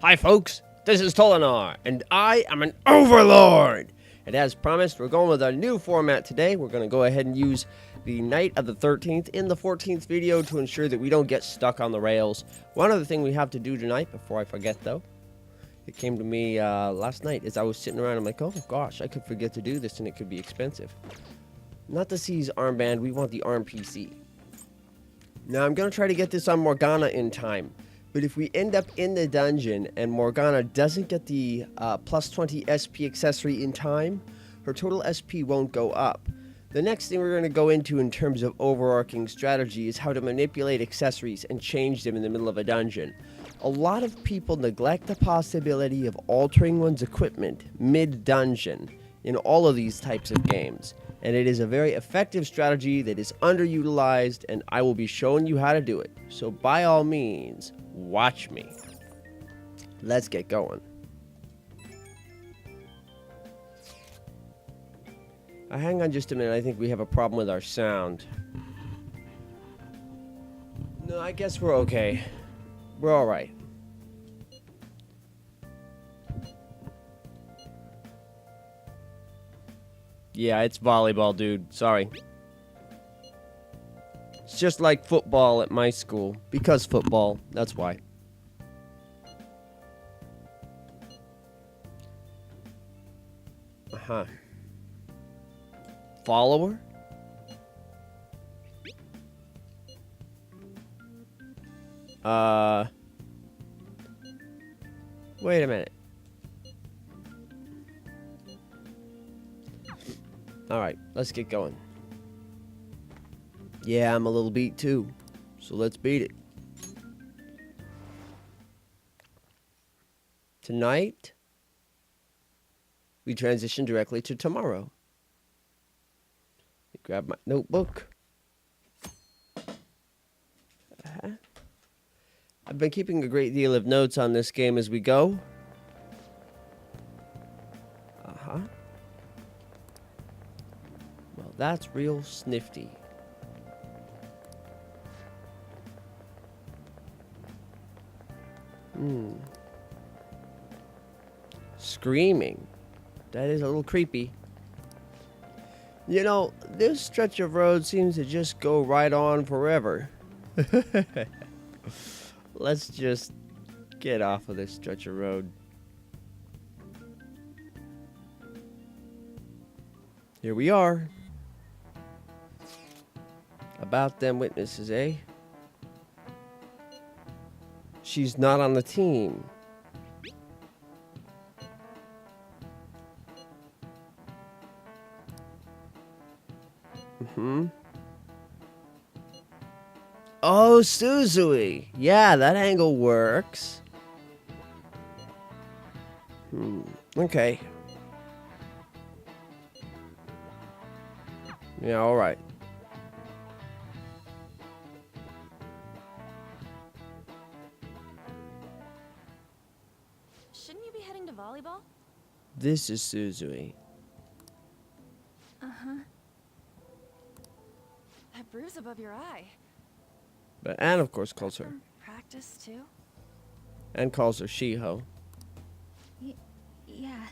Hi folks, this is Tolinar, and I am an overlord! And as promised, we're going with a new format today. We're going to go ahead and use the night of the 13th in the 14th video to ensure that we don't get stuck on the rails. One other thing we have to do tonight, before I forget though, it came to me last night as I was sitting around, I'm like, oh gosh, I could forget to do this and it could be expensive. Not the C's armband, we want the ARM PC. Now I'm going to try to get this on Morgana in time. But if we end up in the dungeon and Morgana doesn't get the plus 20 SP accessory in time, her total SP won't go up. The next thing we're going to go into in terms of overarching strategy is how to manipulate accessories and change them in the middle of a dungeon. A lot of people neglect the possibility of altering one's equipment mid-dungeon in all of these types of games. And it is a very effective strategy that is underutilized, and I will be showing you how to do it. So by all means, watch me. Let's get going. Hang on just a minute. I think we have a problem with our sound. No, I guess we're okay. We're all right. Yeah, it's volleyball, dude. Sorry. It's just like football at my school. Because football, that's why. Uh-huh. Follower? Wait a minute. Alright, let's get going. Yeah, I'm a little beat too. So let's beat it. Tonight, we transition directly to tomorrow. Grab my notebook. I've been keeping a great deal of notes on this game as we go. Well, that's real snifty. Screaming. That is a little creepy. You know, this stretch of road seems to just go right on forever. Let's just get off of this stretch of road. Here we are. About them witnesses, eh? She's not on the team. Oh, Suzui. Yeah, that angle works. Okay. Yeah, alright. Shouldn't you be heading to volleyball? This is Suzui. Uh-huh. That bruise above your eye. But Anne, of course, calls her. From practice, too? And calls her Shiho. Yeah.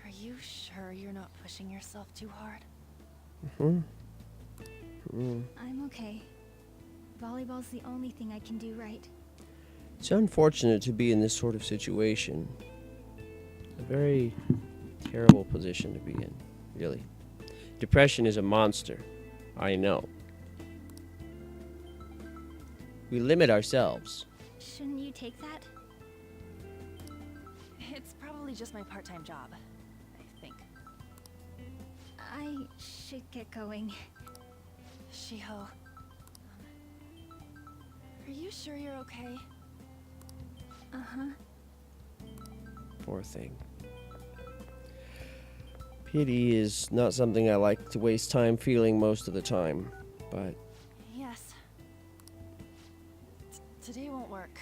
Are you sure you're not pushing yourself too hard? I'm okay. Volleyball's the only thing I can do right. It's unfortunate to be in this sort of situation. A very terrible position to be in, really. Depression is a monster. I know. We limit ourselves. Shouldn't you take that? It's probably just my part-time job, I think. I should get going. Shiho. Are you sure you're okay? Uh-huh. Poor thing. Pity is not something I like to waste time feeling most of the time, but... Yes. Today won't work.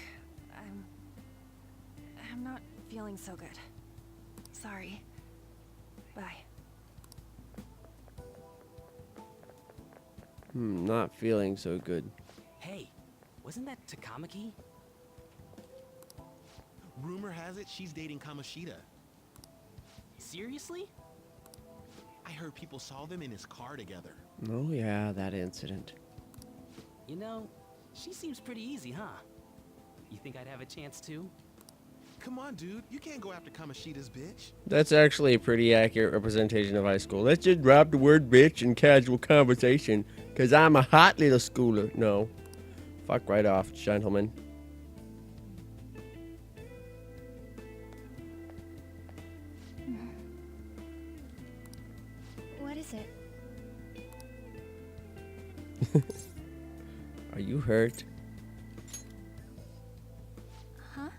I'm not feeling so good. Sorry. Bye. Not feeling so good. Hey, wasn't that Takamaki? Rumor has it she's dating Kamoshida. Seriously? I heard people saw them in his car together. Oh yeah, that incident. You know, she seems pretty easy, huh? You think I'd have a chance too? Come on, dude. You can't go after Kamoshida's bitch. That's actually a pretty accurate representation of high school. Let's just drop the word bitch in casual conversation, because I'm a hot little schooler. No. Fuck right off, gentlemen. What is it? Are you hurt? Huh?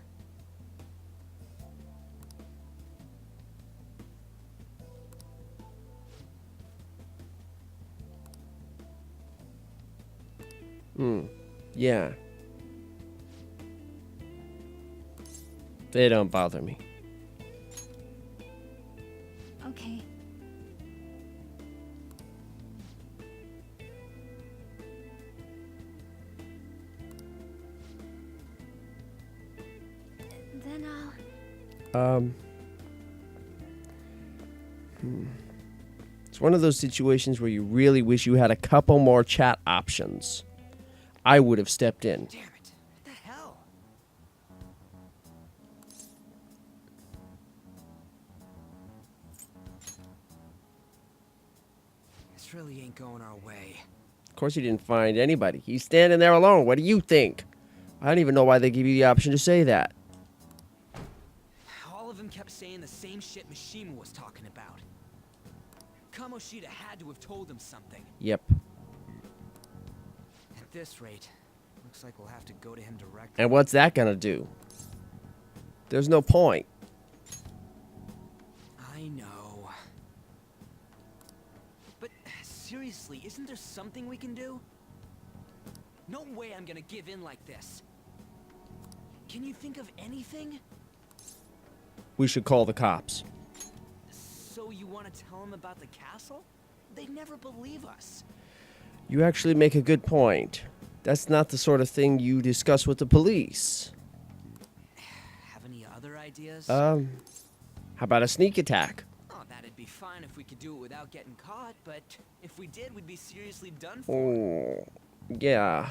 Yeah. They don't bother me. Okay. Then I'll... It's one of those situations where you really wish you had a couple more chat options. I would have stepped in. Damn it. What the hell? This really ain't going our way. Of course, he didn't find anybody. He's standing there alone. What do you think? I don't even know why they give you the option to say that. All of them kept saying the same shit Mishima was talking about. Kamoshida had to have told him something. Yep. At this rate, looks like we'll have to go to him directly. And what's that gonna do? There's no point. I know. But seriously, isn't there something we can do? No way I'm gonna give in like this. Can you think of anything? We should call the cops. So you want to tell them about the castle? They'd never believe us. You actually make a good point. That's not the sort of thing you discuss with the police. Have any other ideas? How about a sneak attack? Oh, that'd be fine if we could do it without getting caught, but if we did, we'd be seriously done for. Oh, yeah.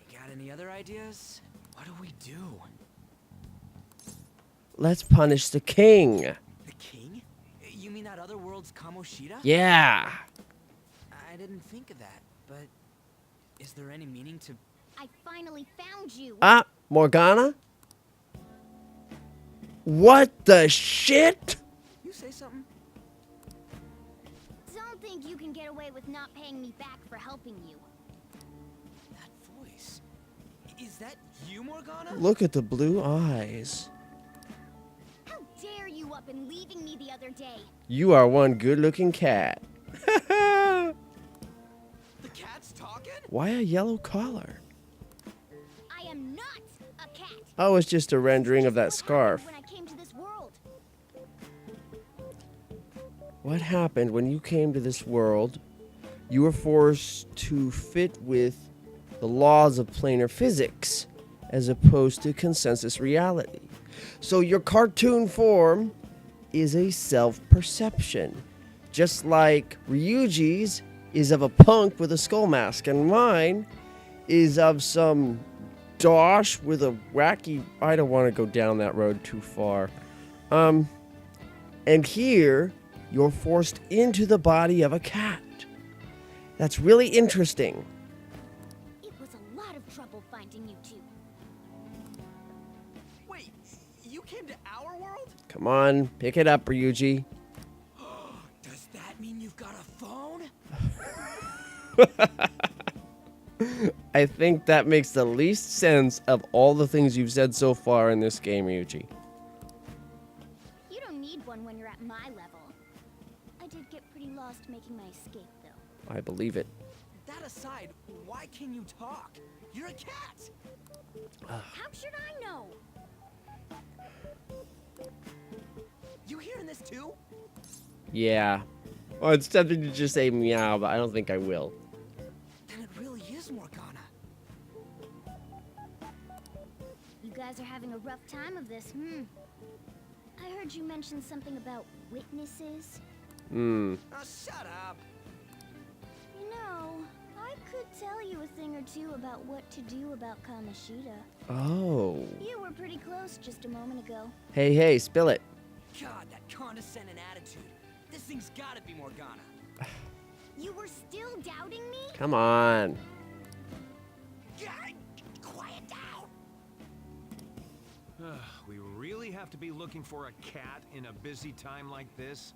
You got any other ideas? What do we do? Let's punish the king. The king? You mean that other world's Kamoshida? Yeah. I didn't think of that, but is there any meaning to... I finally found you. Ah, Morgana? What the shit? You say something? Don't think you can get away with not paying me back for helping you. That voice. Is that you, Morgana? Look at the blue eyes. How dare you up and leaving me the other day? You are one good-looking cat. The cat's talking? Why a yellow collar? I am not a cat. Oh, it's just a rendering of that What scarf. happened when I came to this world? What happened when you came to this world? You were forced to fit with the laws of planar physics as opposed to consensus reality. So your cartoon form is a self-perception. Just like Ryuji's is of a punk with a skull mask, and mine is of some dosh with a wacky... I don't want to go down that road too far. And here, you're forced into the body of a cat. That's really interesting. It was a lot of trouble finding you two. Wait, you came to our world? Come on, pick it up, Ryuji. Does that mean you've got a phone? I think that makes the least sense of all the things you've said so far in this game, Ryuji. You don't need one when you're at my level. I did get pretty lost making my escape, though. I believe it. That aside, why can you talk? You're a cat! How should I know? You hearing this too? Yeah. Well, it's tempting to just say meow, but I don't think I will. Then it really is Morgana. You guys are having a a rough time of this, I heard you mention something about witnesses. Hmm. Oh, shut up. You know, I could tell you a thing or two about what to do about Kamoshida. Oh. You were pretty close just a moment ago. Hey, hey, spill it. God, that condescending attitude. This thing's gotta be Morgana. You were still doubting me? Come on. God, quiet down. We really have to be looking for a cat in a busy time like this?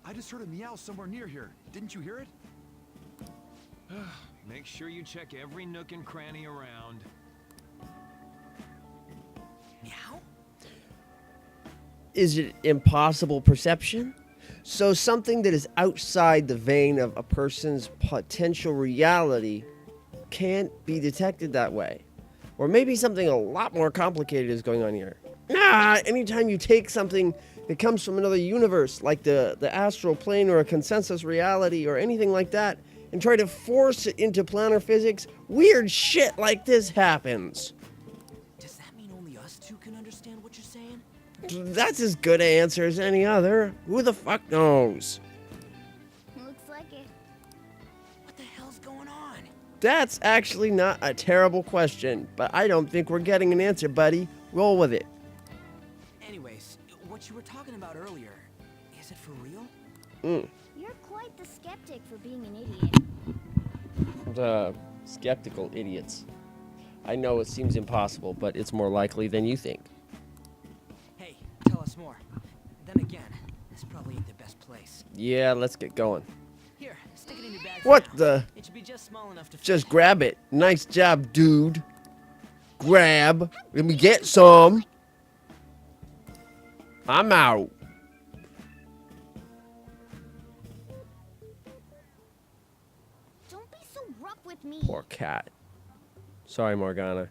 I just heard a meow somewhere near here. Didn't you hear it? Make sure you check every nook and cranny around. Meow? Is it impossible perception? So something that is outside the vein of a person's potential reality can't be detected that way. Or maybe something a lot more complicated is going on here. Nah, anytime you take something that comes from another universe, like the astral plane or a consensus reality or anything like that, and try to force it into planar physics, weird shit like this happens. Does that mean only us two can understand what you're saying? That's as good an answer as any other. Who the fuck knows? Looks like it. What the hell's going on? That's actually not a terrible question, but I don't think we're getting an answer, buddy. Roll with it. Anyways, what you were talking about earlier, is it for real? You're quite the skeptic for being an idiot. Skeptical idiots. I know it seems impossible, but it's more likely than you think. Hey, tell us more. Then again, this probably ain't the best place. Yeah, let's get going. Here, stick it in your bag. What for now. the? It should be just small enough to fit. Just grab it. Nice job, dude. Grab. Let me get some. I'm out. Don't be so rough with me. Poor cat. Sorry, Morgana.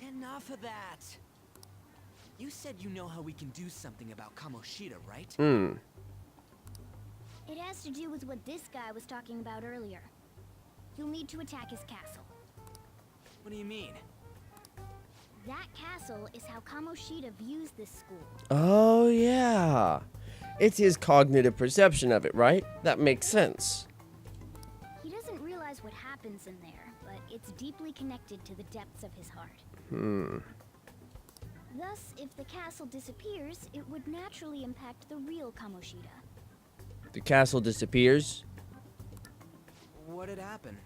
Enough of that. You said you know how we can do something about Kamoshida, right? It has to do with what this guy was talking about earlier. You'll need to attack his castle. What do you mean? That castle is how Kamoshida views this school. Oh, yeah. It's his cognitive perception of it, right? That makes sense. He doesn't realize what happens in there, but it's deeply connected to the depths of his heart. Thus, if the castle disappears, it would naturally impact the real Kamoshida. The castle disappears. What had happened?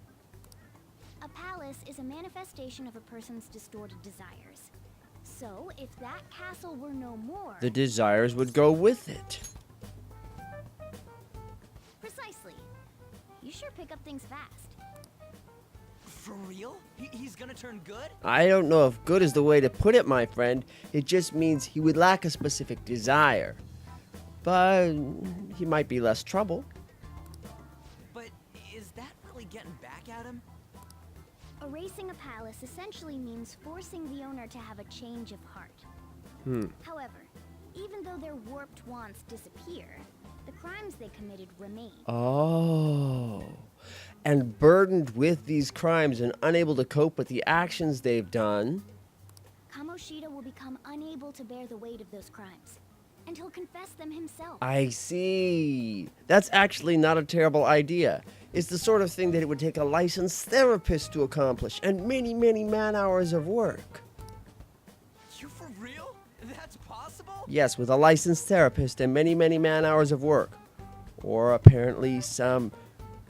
A palace is a manifestation of a person's distorted desires. So, if that castle were no more... The desires would go with it. Precisely. You sure pick up things fast. For real? He's gonna turn good? I don't know if good is the way to put it, my friend. It just means he would lack a specific desire. But he might be less trouble. But is that really getting back at him? Erasing a palace essentially means forcing the owner to have a change of heart. However, even though their warped wants disappear, the crimes they committed remain. Oh. And burdened with these crimes and unable to cope with the actions they've done. Kamoshida will become unable to bear the weight of those crimes, and he'll confess them himself. I see. That's actually not a terrible idea. It's the sort of thing that it would take a licensed therapist to accomplish, and many, many man-hours of work. You for real? That's possible? Yes, with a licensed therapist and many, many man-hours of work. Or apparently some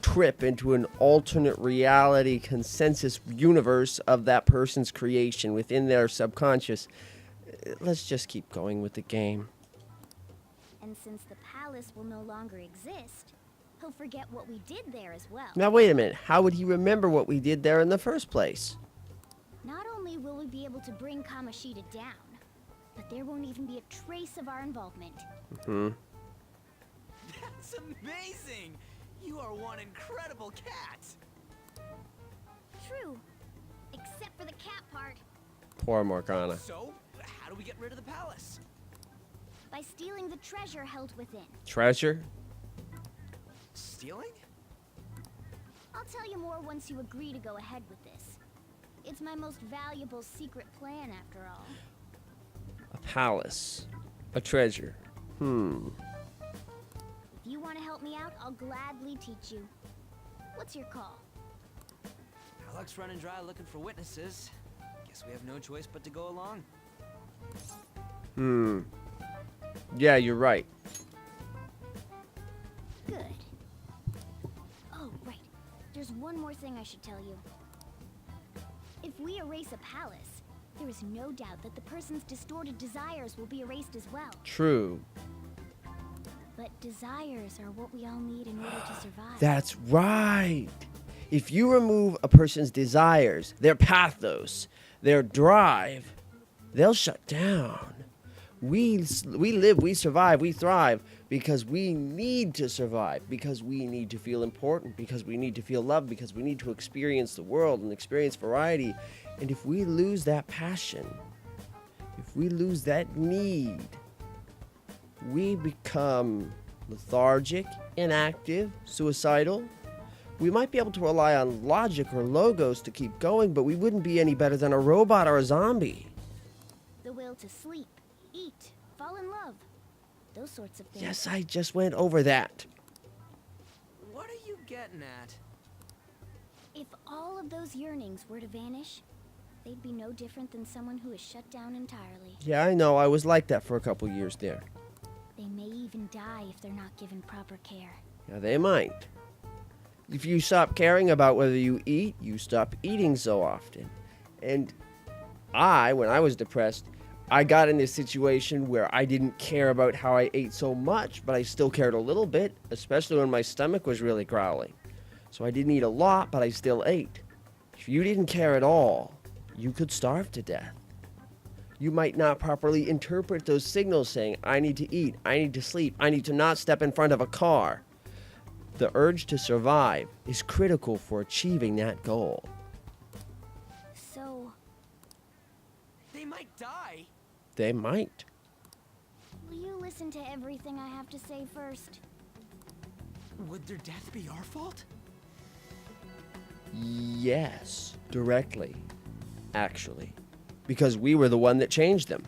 trip into an alternate reality consensus universe of that person's creation within their subconscious. Let's just keep going with the game. And since the palace will no longer exist, he'll forget what we did there as well. Now wait a minute, how would he remember what we did there in the first place? Not only will we be able to bring Kamoshida down, but there won't even be a trace of our involvement. That's amazing! You are one incredible cat! True. Except for the cat part. Poor Morgana. So, how do we get rid of the palace? By stealing the treasure held within. Treasure? Stealing? I'll tell you more once you agree to go ahead with this. It's my most valuable secret plan, after all. A palace. A treasure. If you want to help me out, I'll gladly teach you. What's your call? Our luck's running dry looking for witnesses. Guess we have no choice but to go along. Yeah, you're right. Good. Oh, right. There's one more thing I should tell you. If we erase a palace, there is no doubt that the person's distorted desires will be erased as well. True. But desires are what we all need in order to survive. That's right. If you remove a person's desires, their pathos, their drive, they'll shut down. We live, we survive, we thrive because we need to survive, because we need to feel important, because we need to feel loved, because we need to experience the world and experience variety. And if we lose that passion, if we lose that need, we become lethargic, inactive, suicidal. We might be able to rely on logic or logos to keep going, but we wouldn't be any better than a robot or a zombie. The will to sleep, eat, fall in love. Those sorts of things. Yes, I just went over that. What are you getting at? If all of those yearnings were to vanish, they'd be no different than someone who is shut down entirely. Yeah, I know. I was like that for a couple years there. They may even die if they're not given proper care. Yeah, they might. If you stop caring about whether you eat, you stop eating so often. And when I was depressed, I got in this situation where I didn't care about how I ate so much, but I still cared a little bit, especially when my stomach was really growling. So I didn't eat a lot, but I still ate. If you didn't care at all, you could starve to death. You might not properly interpret those signals saying, I need to eat, I need to sleep, I need to not step in front of a car. The urge to survive is critical for achieving that goal. So, They might die. They might. will you listen to everything I have to say first? Would their death be our fault? Yes, directly, actually. Because we were the one that changed them.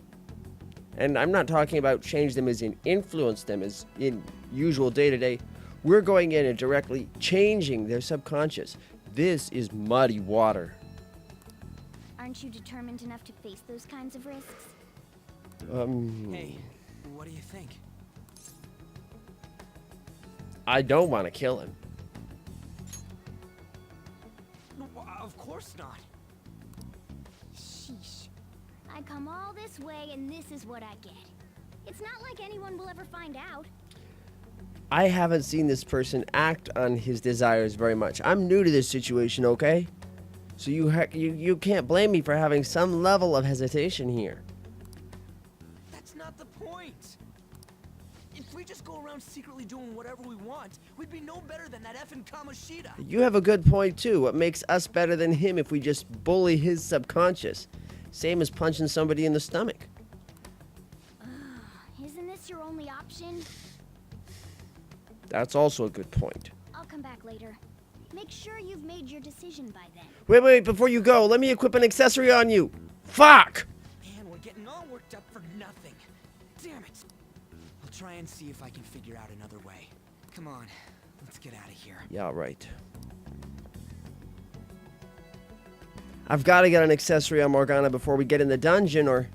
And I'm not talking about change them as in influence them as in usual day-to-day. We're going in and directly changing their subconscious. This is muddy water. Aren't you determined enough to face those kinds of risks? Hey, what do you think? I don't want to kill him. No, of course not. Sheesh. I come all this way and this is what I get. It's not like anyone will ever find out. I haven't seen this person act on his desires very much. I'm new to this situation, okay? So you can't blame me for having some level of hesitation here. That's not the point. If we just go around secretly doing whatever we want, we'd be no better than that effing Kamoshida. You have a good point, too. What makes us better than him if we just bully his subconscious? Same as punching somebody in the stomach. Isn't this your only option? That's also a good point. I'll come back later. Make sure you've made your decision by then. Wait, before you go, let me equip an accessory on you. Fuck! Man, we're getting all worked up for nothing. Damn it. I'll try and see if I can figure out another way. Come on, let's get out of here. Yeah, right. I've got to get an accessory on Morgana before we get in the dungeon, or...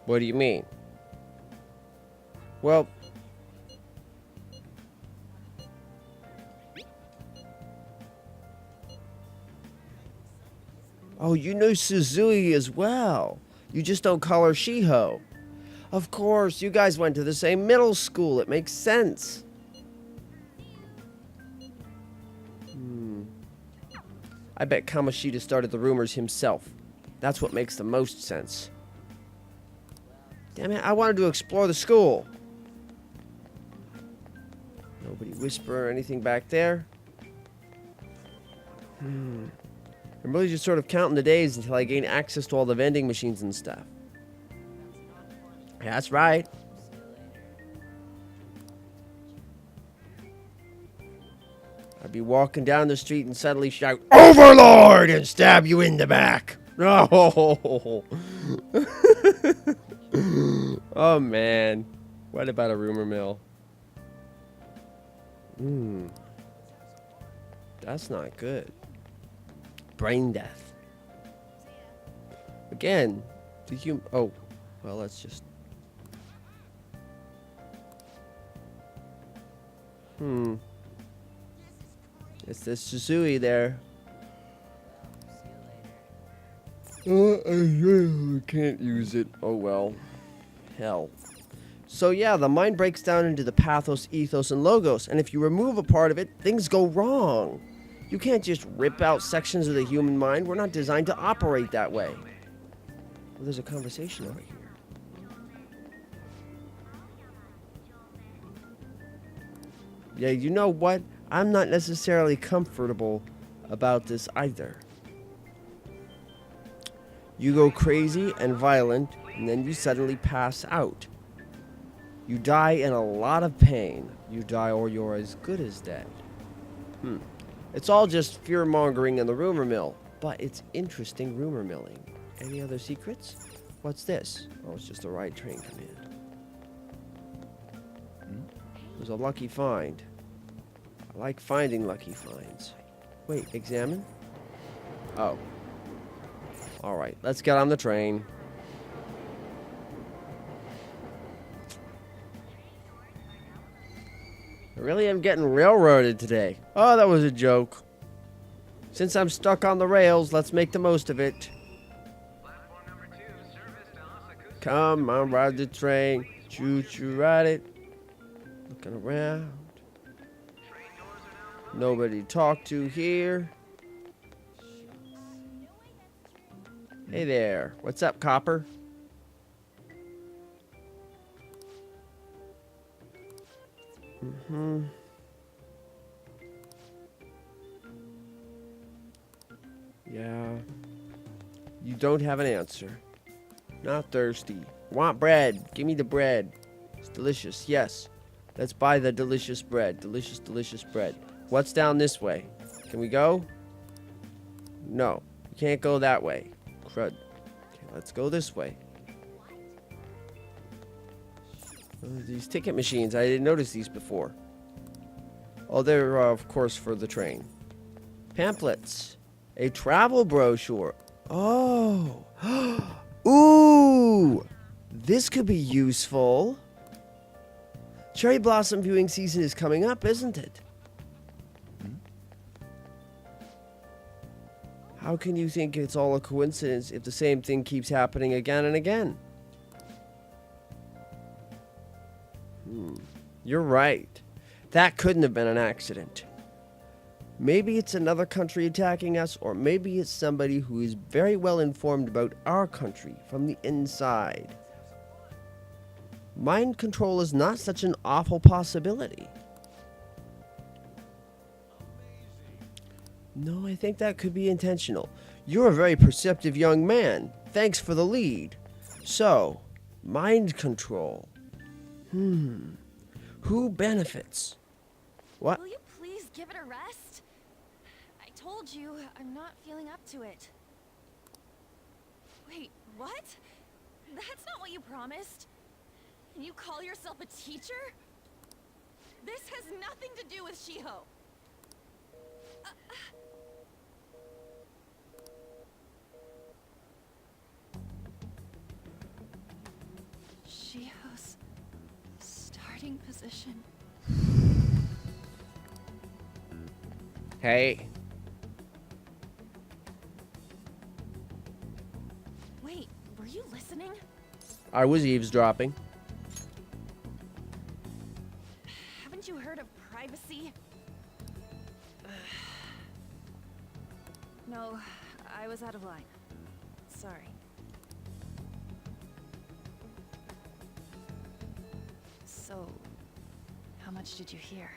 What do you mean? Well... Oh, you know Suzui as well. You just don't call her Shiho. Of course, you guys went to the same middle school. It makes sense. I bet Kamoshida started the rumors himself. That's what makes the most sense. Damn it, I wanted to explore the school. Nobody whisper or anything back there. I'm really just sort of counting the days until I gain access to all the vending machines and stuff. That's right. I'd be walking down the street and suddenly shout, "Overlord!" and stab you in the back. Oh, oh man. What about a rumor mill? That's not good. Brain death. Again, oh, well, let's just. It's this Shisui there. I can't use it. Oh well. Hell. So yeah, the mind breaks down into the pathos, ethos, and logos, and if you remove a part of it, things go wrong. You can't just rip out sections of the human mind. We're not designed to operate that way. Well, there's a conversation over here. Yeah, you know what? I'm not necessarily comfortable about this either. You go crazy and violent, and then you suddenly pass out. You die in a lot of pain. You die or you're as good as dead. It's all just fear-mongering in the rumor mill, but it's interesting rumor milling. Any other secrets? What's this? Oh, it's just a ride train command. It was a lucky find. I like finding lucky finds. Wait, examine? Oh. Alright, let's get on the train. I really am getting railroaded today. Oh, that was a joke. Since I'm stuck on the rails, let's make the most of it. Come on, ride the train. Choo-choo, ride it. Looking around. Nobody to talk to here. Hey there. What's up, Copper? Yeah. You don't have an answer. Not thirsty. Want bread. Give me the bread. It's delicious. Yes. Let's buy the delicious bread. Delicious, delicious bread. What's down this way? Can we go? No. We can't go that way. Crud. Okay, let's go this way. Oh, these ticket machines. I didn't notice these before. Oh, they're, of course, for the train. Pamphlets. A travel brochure. Oh. Ooh. This could be useful. Cherry blossom viewing season is coming up, isn't it? How can you think it's all a coincidence if the same thing keeps happening again and again? You're right. That couldn't have been an accident. Maybe it's another country attacking us, or maybe it's somebody who is very well informed about our country from the inside. Mind control is not such an awful possibility. No, I think that could be intentional. You're a very perceptive young man. Thanks for the lead. So, mind control. Who benefits? What? Will you please give it a rest? I told you, I'm not feeling up to it. Wait, what? That's not what you promised. And you call yourself a teacher? This has nothing to do with Shiho. Shiho's starting position. Hey. Wait, were you listening? I was eavesdropping. Haven't you heard of privacy? No, I was out of line. Sorry. So, how much did you hear?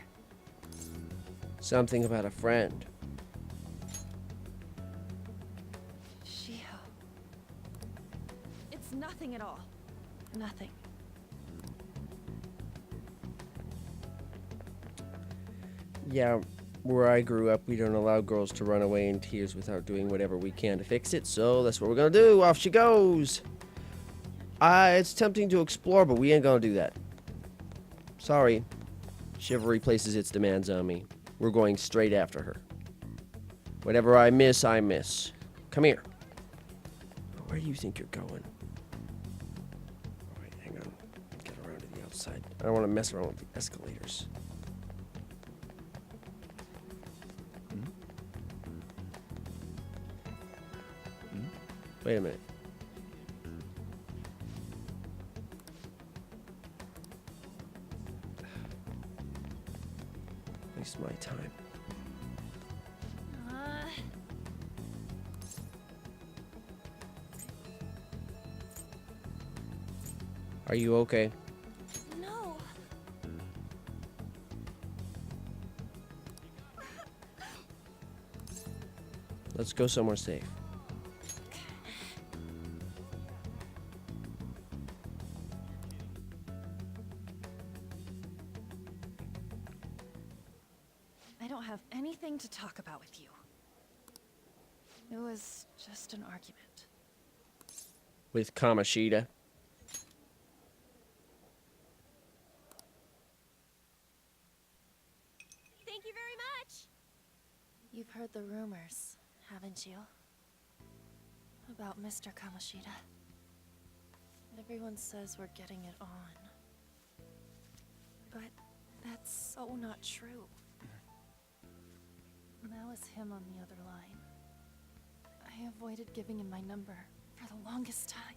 Something about a friend. nothing at all. Nothing. Yeah, where I grew up, we don't allow girls to run away in tears without doing whatever we can to fix it, so that's what we're gonna do. Off she goes! It's tempting to explore, but we ain't gonna do that. Sorry. Chivalry places its demands on me. We're going straight after her. Whatever I miss, I miss. Come here. Where do you think you're going? Alright, hang on. Get around to the outside. I don't want to mess around with the escalators. Wait a minute. Waste my time. Are you okay? No. Let's go somewhere safe. I don't have anything to talk about with you. It was just an argument. With Kamoshida. Thank you very much! You've heard the rumors, haven't you? About Mr. Kamoshida. Everyone says we're getting it on. But that's so not true. That was him on the other line. I avoided giving him my number for the longest time.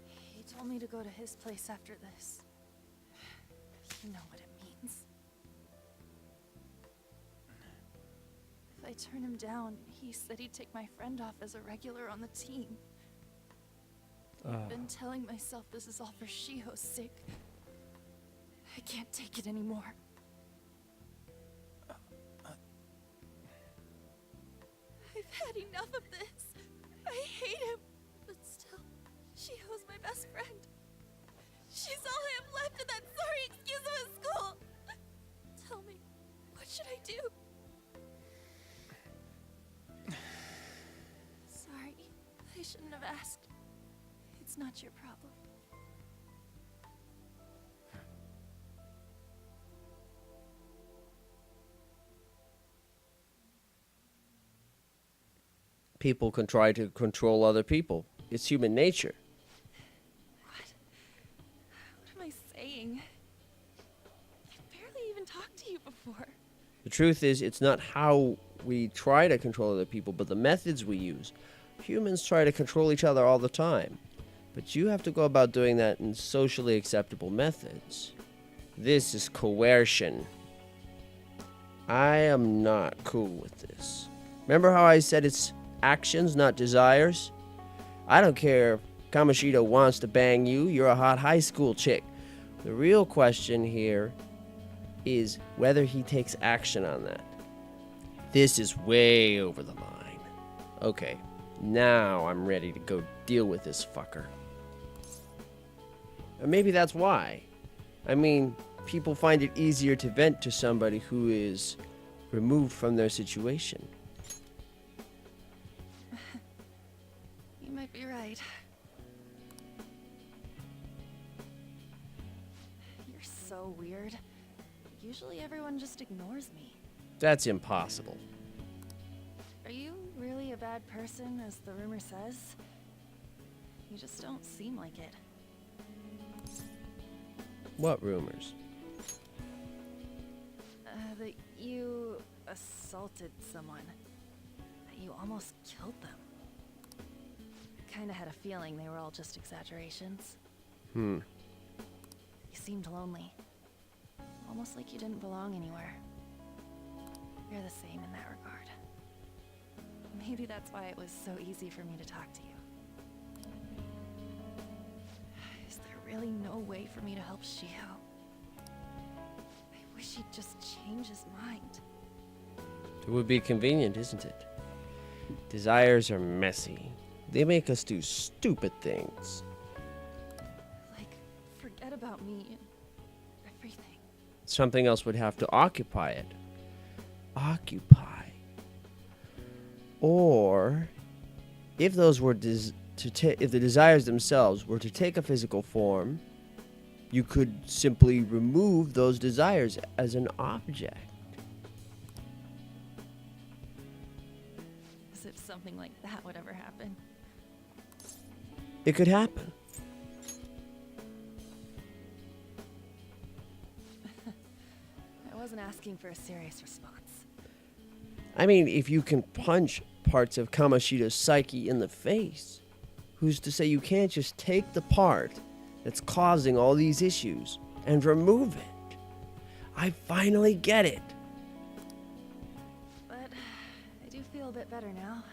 He told me to go to his place after this. You know what it means. If I turn him down, he said he'd take my friend off as a regular on the team. I've been telling myself this is all for Shiho's sake. I can't take it anymore. I've had enough of this. I hate him. But still, Shiho's my best friend. She's all I have left in that sorry excuse of a school. Tell me, what should I do? Sorry, I shouldn't have asked. It's not your problem. People can try to control other people. It's human nature. What am I saying? I've barely even talked to you before. The truth is, it's not how we try to control other people, but the methods we use. Humans try to control each other all the time. But you have to go about doing that in socially acceptable methods. This is coercion. I am not cool with this. Remember how I said it's actions, not desires? I don't care if Kamoshida wants to bang you. You're a hot high school chick. The real question here is whether he takes action on that. This is way over the line. Okay, now I'm ready to go deal with this fucker. And maybe that's why. I mean, people find it easier to vent to somebody who is removed from their situation. You might be right. You're so weird. Usually everyone just ignores me. That's impossible. Are you really a bad person, as the rumor says? You just don't seem like it. What rumors? That you assaulted someone. That you almost killed them. Kinda had a feeling they were all just exaggerations. You seemed lonely. Almost like you didn't belong anywhere. You're the same in that regard. Maybe that's why it was so easy for me to talk to you. Is there really no way for me to help Shiho? I wish he'd just change his mind. It would be convenient, isn't it? Desires are messy. They make us do stupid things. about me and everything. Something else would have to occupy it. Occupy. Or if those were if the desires themselves were to take a physical form, you could simply remove those desires as an object. As if something like that would ever happen. It could happen. I wasn't asking for a serious response. I mean, if you can punch parts of Kamoshida's psyche in the face, who's to say you can't just take the part that's causing all these issues and remove it? I finally get it. But I do feel a bit better now.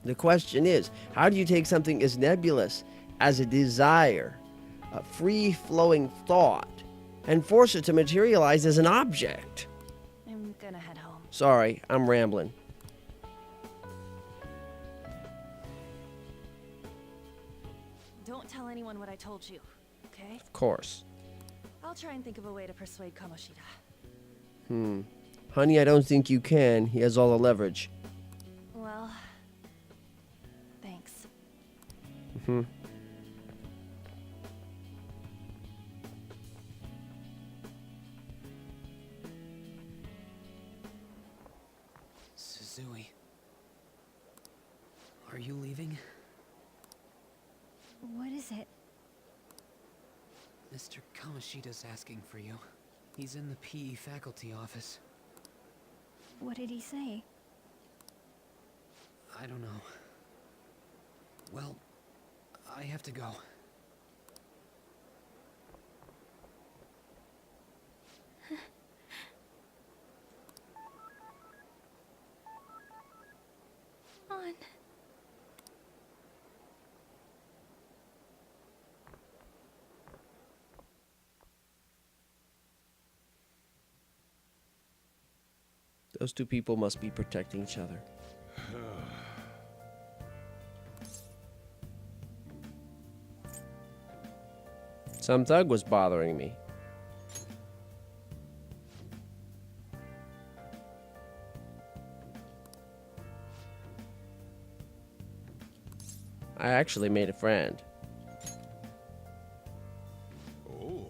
The question is, how do you take something as nebulous as a desire, a free-flowing thought, and force it to materialize as an object? I'm gonna head home. Sorry, I'm rambling. Don't tell anyone what I told you, okay? Of course. I'll try and think of a way to persuade Kamoshida. Honey, I don't think you can. He has all the leverage. Well, thanks. Suzui. Are you leaving? What is it? Mr. Kamoshida's asking for you. He's in the PE faculty office. What did he say? I don't know. Well, I have to go. On. Those two people must be protecting each other. Some thug was bothering me. I actually made a friend. Oh.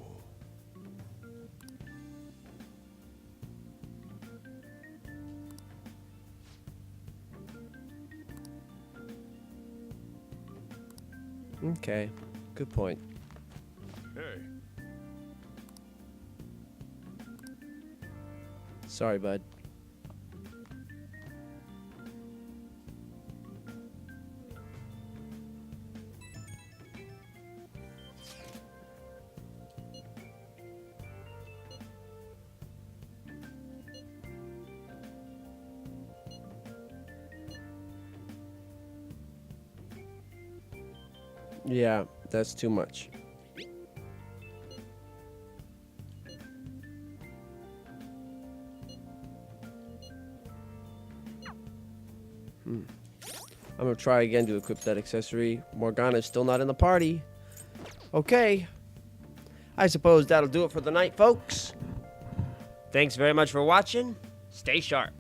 Okay, good point. Hey. Sorry, bud. Yeah, that's too much. I'm gonna try again to equip that accessory. Morgana's still not in the party. Okay. I suppose that'll do it for the night, folks. Thanks very much for watching. Stay sharp.